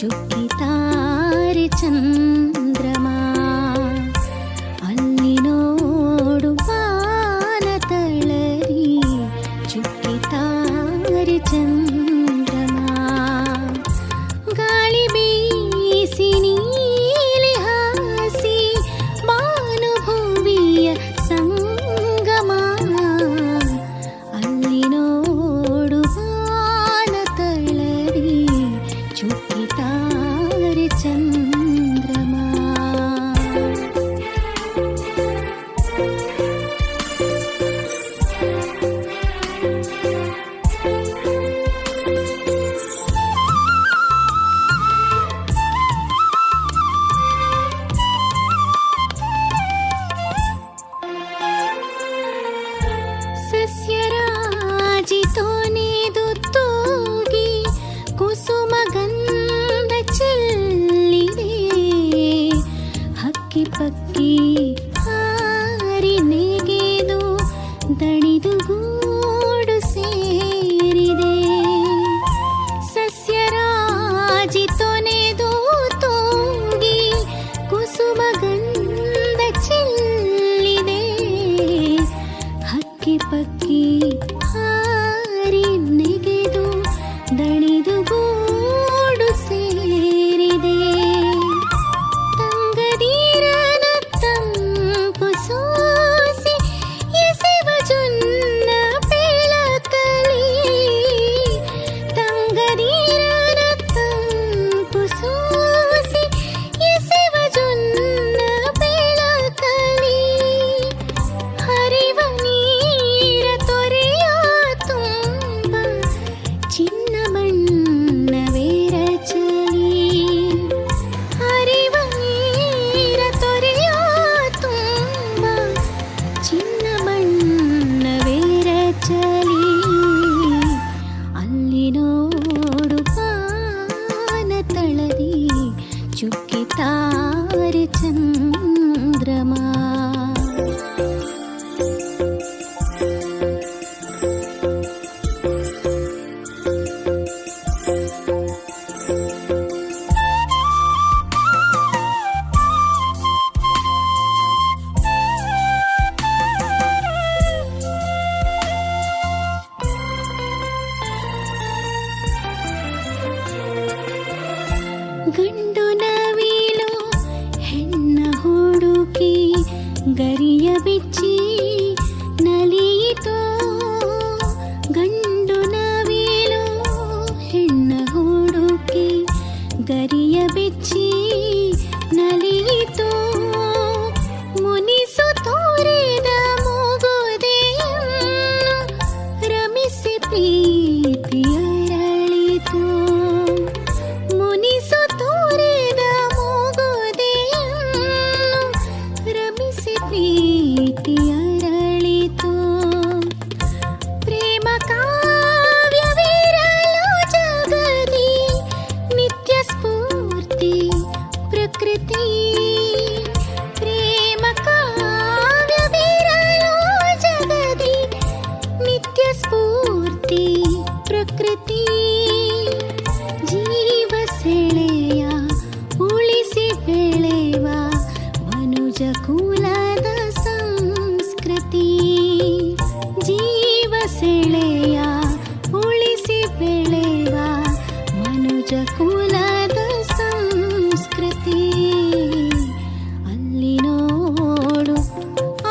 ಚುಕ್ಕಿತಾರೆ ಚಂದ್ರಮಾ. ಅಲ್ಲಿ ನೋಡು ಬಾನ ತಳರಿ ಚುಕ್ಕಿತಾರೆ ಚಂದ್ರಮಾ. ಗಾಳಿ ಬೀಸಿ ನೀಲಿ ಹಾಸಿ ಭಾನುಭೂಮಿಯ ಸಂಗಮ. ಅಲ್ಲಿ ನೋಡು ಬಾನ ತಳರಿ ಚುಕ್ಕಿತಾರೆ ಚಂದ್ರಮಾ. ಸಸ್ಯರಾಜಿತೋನೆದು ತೂಗಿ ಕುಸುಮ ಗಂಧ ಚೆಲ್ಲಿದೆ. ಹಕ್ಕಿ ಪಕ್ಕಿ ಹಾರಿ ನೆಗೆದು ದಣಿದು ಗೂಡು ಸೇರಿದೆ. ಸಸ್ಯರಾಜಿತೋನೆದು ತೂಗಿ ಕುಸುಮ ಗಂಧ ಚೆಲ್ಲಿದೆ. ಹಕ್ಕಿ ಪಕ್ಕಿ ಹಾರಿ ನೆಗೆದು ದಣಿದು ಗೂಡು ಸೇರಿದೆ. ತಂಗದೀರನ ತಂಪು ಸೋಸಿ ಎಸೆವ ಜೊನ್ನ ಬೆಳಕಲಿ. ತಂಗದೀರನ ತಂಪು ಸೋಸಿ ಎಸೆವ ಜೊನ್ನ ಬೆಳಕಲಿ. ಹರಿವ ನೀರ ತೊರೆಯ ತುಂಬ ಚಿನ್ನ ಬಣ್ಣವೇರಚಲಿ. ಹರಿವ ನೀರ ತೊರೆಯ ತುಂಬ ಚಿನ್ನ ಬಣ್ಣವೇರಚಲಿ. ಅಲ್ಲಿ ನೋಡು ಪಾನ ತಳದಿ ಚುಕ್ಕಿತಾರೆ ಚಂದ್ರಮಾ. ಗಂಡು ನವಿಲು ಹೆಣ್ಣ ಹುಡುಕಿ ಗರಿಯ ಬಿಚ್ಚಿ ನಲಿಯಿತೋ. ಗಂಡು ನವಿಲು ಹೆಣ್ಣ ಹುಡುಕಿ ಗರಿಯ ಬಿಚ್ಚಿ ನಲಿಯಿತೋ. ಮುನಿಸು ತೋರಿದ ಮೂಗುದೆಯನ್ನು ರಮಿಸಿ ಪ್ರೀತಿಯರಳಿತು. ಮುನಿಸು ತೋರಿದ ಮೂಗುದೆಯನ್ನು ರಮಿಸಿ ಪ್ರೀತಿಯರಳಿತು. ಪ್ರೇಮ ಕಾವ್ಯವಿರಲು ಜಗದಿ ನಿತ್ಯ ಸ್ಫೂರ್ತಿ ಪ್ರಕೃತಿ. ಪ್ರೇಮ ಕಾವ್ಯವಿರಲು ಜಗದಿ ನಿತ್ಯ ಸ್ಫೂರ್ತಿ ಪ್ರಕೃತಿ. ಜೀವ ಸೆಳೆಯ ಉಳಿಸಿ ಬೆಳೆವ ಮನುಜ ಕುಲದ ಸಂಸ್ಕೃತಿ. ಜೀವ ಸೆಳೆಯ ಉಳಿಸಿ ಬೆಳೆವ ಮನುಜ ಕುಲದ ಸಂಸ್ಕೃತಿ. ಅಲ್ಲಿ ನೋಡು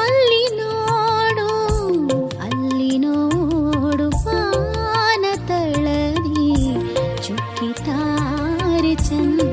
ಅಲ್ಲಿ ನೋಡು ಅಲ್ಲಿ ನೋಡು ಪಾನ ತಳದಿ ಚುಕ್ಕಿತಾರೆ ಚಂದ್ರ.